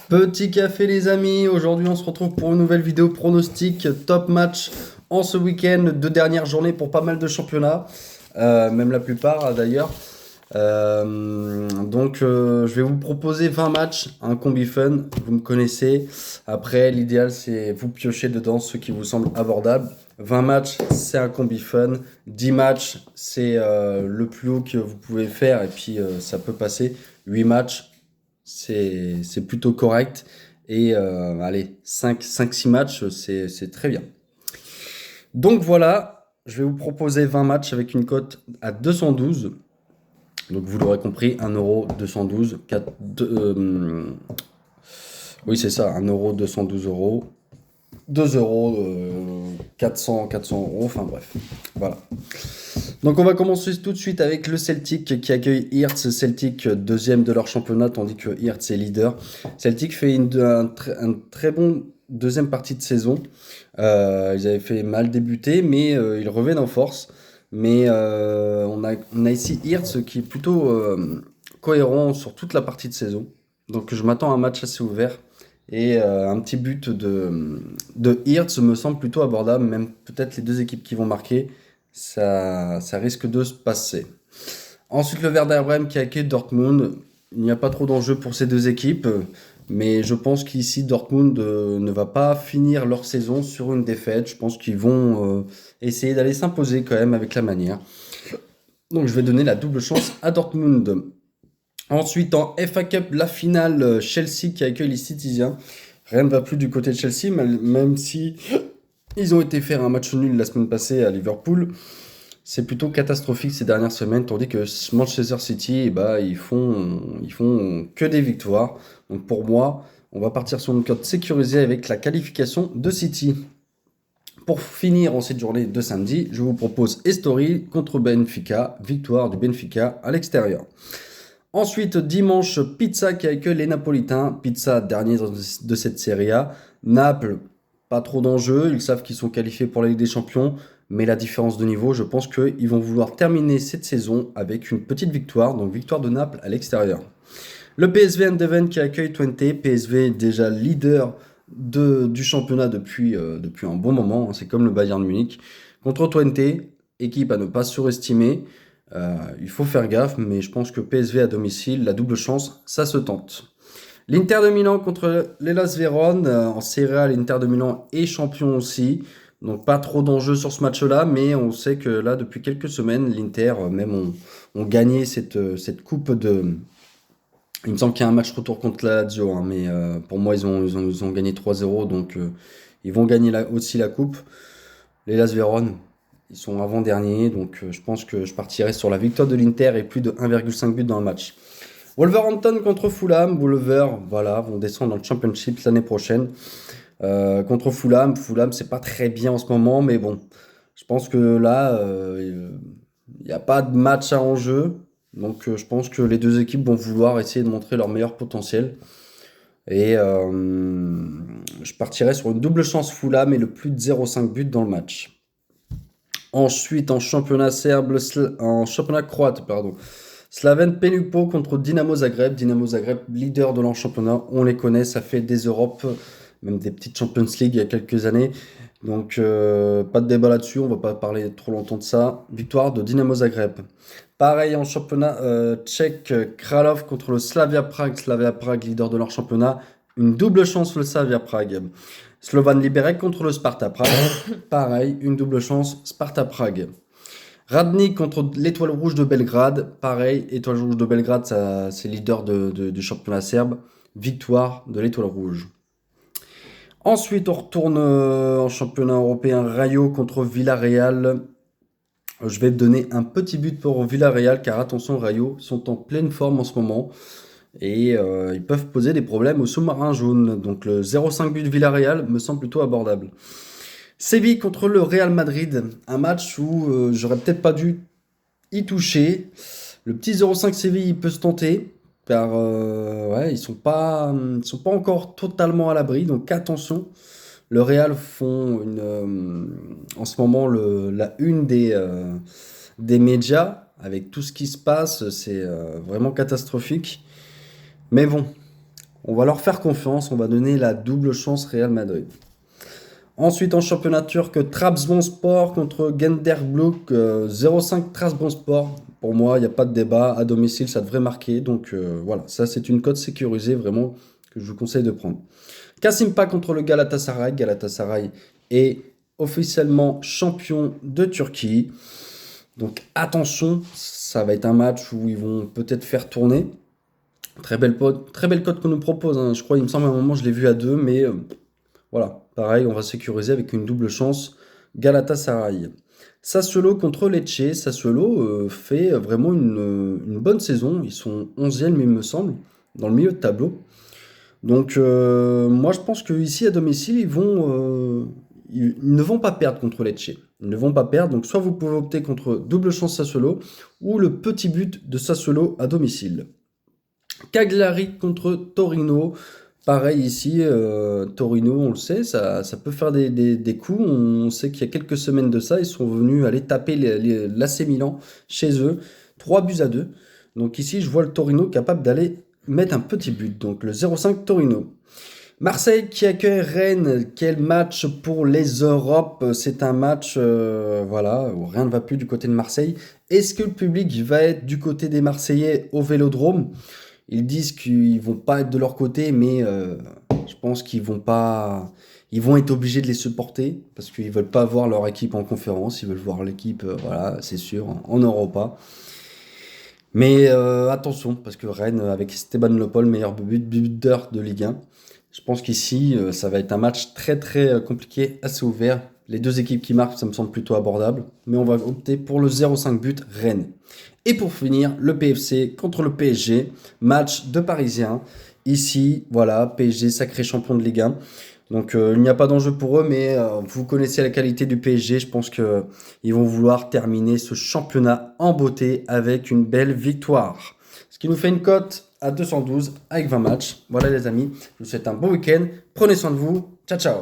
Petit café les amis, aujourd'hui on se retrouve pour une nouvelle vidéo pronostic top match en ce week-end, deux dernières journées pour pas mal de championnats, même la plupart d'ailleurs. Je vais vous proposer 20 matchs, un combi fun, vous me connaissez. Après l'idéal c'est vous piocher dedans ceux qui vous semblent abordables. 20 matchs c'est un combi fun, 10 matchs c'est le plus haut que vous pouvez faire et puis ça peut passer. 8 matchs c'est plutôt correct. Et allez, 6 matchs, c'est très bien. Donc voilà, je vais vous proposer 20 matchs avec une cote à 212. Donc vous l'aurez compris, 1 €, 212, oui c'est ça, 1 €, 212 euros, 2 euros, 400 euros, enfin bref, voilà. Donc on va commencer tout de suite avec le Celtic qui accueille Hearts. Celtic deuxième de leur championnat tandis que Hearts est leader. Celtic fait un très bon deuxième partie de saison. Ils avaient fait mal débuter mais ils reviennent en force. Mais on a ici Hearts qui est plutôt cohérent sur toute la partie de saison. Donc je m'attends à un match assez ouvert. Et un petit but de Hearts me semble plutôt abordable, même peut-être les deux équipes qui vont marquer ça risque de se passer. Ensuite, le Werder Bremen qui accueille Dortmund. Il n'y a pas trop d'enjeux pour ces deux équipes, mais je pense qu'ici, Dortmund ne va pas finir leur saison sur une défaite. Je pense qu'ils vont essayer d'aller s'imposer quand même avec la manière. Donc, je vais donner la double chance à Dortmund. Ensuite, en FA Cup, la finale, Chelsea qui accueille les Citizens. Rien ne va plus du côté de Chelsea, même si ils ont été faire un match nul la semaine passée à Liverpool. C'est plutôt catastrophique ces dernières semaines, tandis que Manchester City, ils font que des victoires. Donc pour moi, on va partir sur une cote sécurisée avec la qualification de City. Pour finir en cette journée de samedi, je vous propose Estoril contre Benfica, victoire du Benfica à l'extérieur. Ensuite, dimanche, Pizza qui accueille les Napolitains. Pizza, dernier de cette Serie A. Naples, pas trop d'enjeux. Ils savent qu'ils sont qualifiés pour la Ligue des Champions. Mais la différence de niveau, je pense qu'ils vont vouloir terminer cette saison avec une petite victoire. Donc, victoire de Naples à l'extérieur. Le PSV Eindhoven qui accueille Twente. PSV déjà leader du championnat depuis un bon moment. C'est comme le Bayern Munich. Contre Twente, équipe à ne pas surestimer. Il faut faire gaffe, mais je pense que PSV à domicile, la double chance, ça se tente. L'Inter de Milan contre l'Hellas Vérone. En Serie A, l'Inter de Milan est champion aussi. Donc pas trop d'enjeux sur ce match-là, mais on sait que là, depuis quelques semaines, l'Inter, même ont gagné cette coupe de... Il me semble qu'il y a un match retour contre la Lazio, hein, mais pour moi, ils ont gagné 3-0, donc ils vont gagner aussi la coupe. L'Hellas Vérone, ils sont avant-derniers, donc je pense que je partirai sur la victoire de l'Inter et plus de 1,5 but dans le match. Wolverhampton contre Fulham. Wolver, voilà, vont descendre dans le Championship l'année prochaine. Contre Fulham, c'est pas très bien en ce moment, mais bon, je pense que là, il n'y a pas de match à enjeu. Donc je pense que les deux équipes vont vouloir essayer de montrer leur meilleur potentiel. Et je partirai sur une double chance Fulham et le plus de 0,5 but dans le match. Ensuite, en championnat croate, pardon. Slaven Pelupo contre Dinamo Zagreb. Dinamo Zagreb, leader de leur championnat. On les connaît, ça fait des Europes, même des petites Champions League il y a quelques années. Donc, pas de débat là-dessus, on va pas parler trop longtemps de ça. Victoire de Dinamo Zagreb. Pareil en championnat tchèque, Kralov contre le Slavia Prague. Slavia Prague, leader de leur championnat. Une double chance le Slavia Prague. Slovan Liberec contre le Sparta Prague. Pareil, une double chance Sparta Prague. Radnik contre l'Étoile Rouge de Belgrade. Pareil, Étoile Rouge de Belgrade, c'est leader du championnat serbe. Victoire de l'Étoile Rouge. Ensuite, on retourne en championnat européen. Rayo contre Villarreal. Je vais te donner un petit but pour Villarreal, car attention, Rayo sont en pleine forme en ce moment. Et ils peuvent poser des problèmes aux sous-marins jaunes. Donc le 0,5 but de Villarreal me semble plutôt abordable. Séville contre le Real Madrid, un match où j'aurais peut-être pas dû y toucher. Le petit 0,5 Séville, il peut se tenter, car ouais, ils sont pas encore totalement à l'abri, donc attention. Le Real font en ce moment la une des médias, avec tout ce qui se passe, c'est vraiment catastrophique. Mais bon, On va leur faire confiance, on va donner la double chance Real Madrid. Ensuite, en championnat turc, Trabzonspor contre Genderblock, 0,5 Trabzonspor. Pour moi, il n'y a pas de débat. À domicile, ça devrait marquer. Donc voilà, ça c'est une cote sécurisée vraiment que je vous conseille de prendre. Kasimpa contre le Galatasaray. Galatasaray est officiellement champion de Turquie. Donc attention, ça va être un match où ils vont peut-être faire tourner. Très belle cote qu'on nous propose, hein. Je crois, il me semble à un moment, je l'ai vu à 2, mais voilà. Pareil, on va sécuriser avec une double chance. Galatasaray. Sassuolo contre Lecce. Sassuolo fait vraiment une bonne saison. Ils sont 11e, il me semble, dans le milieu de tableau. Donc, moi, je pense qu'ici, à domicile, ils ne vont pas perdre contre Lecce. Ils ne vont pas perdre. Donc, soit vous pouvez opter contre double chance Sassuolo ou le petit but de Sassuolo à domicile. Cagliari contre Torino. Pareil ici, Torino, on le sait, ça peut faire des coups. On sait qu'il y a quelques semaines de ça, ils sont venus aller taper l'AC Milan chez eux, 3-2. Donc ici, je vois le Torino capable d'aller mettre un petit but. Donc le 0,5 Torino. Marseille qui accueille Rennes, quel match pour les Europes. C'est un match voilà, où rien ne va plus du côté de Marseille. Est-ce que le public va être du côté des Marseillais au Vélodrome? Ils disent qu'ils vont pas être de leur côté, mais je pense qu'ils vont pas. Ils vont être obligés de les supporter parce qu'ils veulent pas voir leur équipe en conférence. Ils veulent voir l'équipe, voilà, c'est sûr, en Europa. Mais attention, parce que Rennes, avec Esteban Lopol, meilleur buteur de Ligue 1, je pense qu'ici, ça va être un match très très compliqué, assez ouvert. Les deux équipes qui marquent, ça me semble plutôt abordable. Mais on va opter pour le 0,5 but Rennes. Et pour finir, le PFC contre le PSG, match de Parisiens. Ici, voilà, PSG, sacré champion de Ligue 1. Donc il n'y a pas d'enjeu pour eux, mais vous connaissez la qualité du PSG. Je pense qu'ils vont vouloir terminer ce championnat en beauté avec une belle victoire. Ce qui nous fait une cote à 212 avec 20 matchs. Voilà les amis, je vous souhaite un bon week-end. Prenez soin de vous. Ciao, ciao.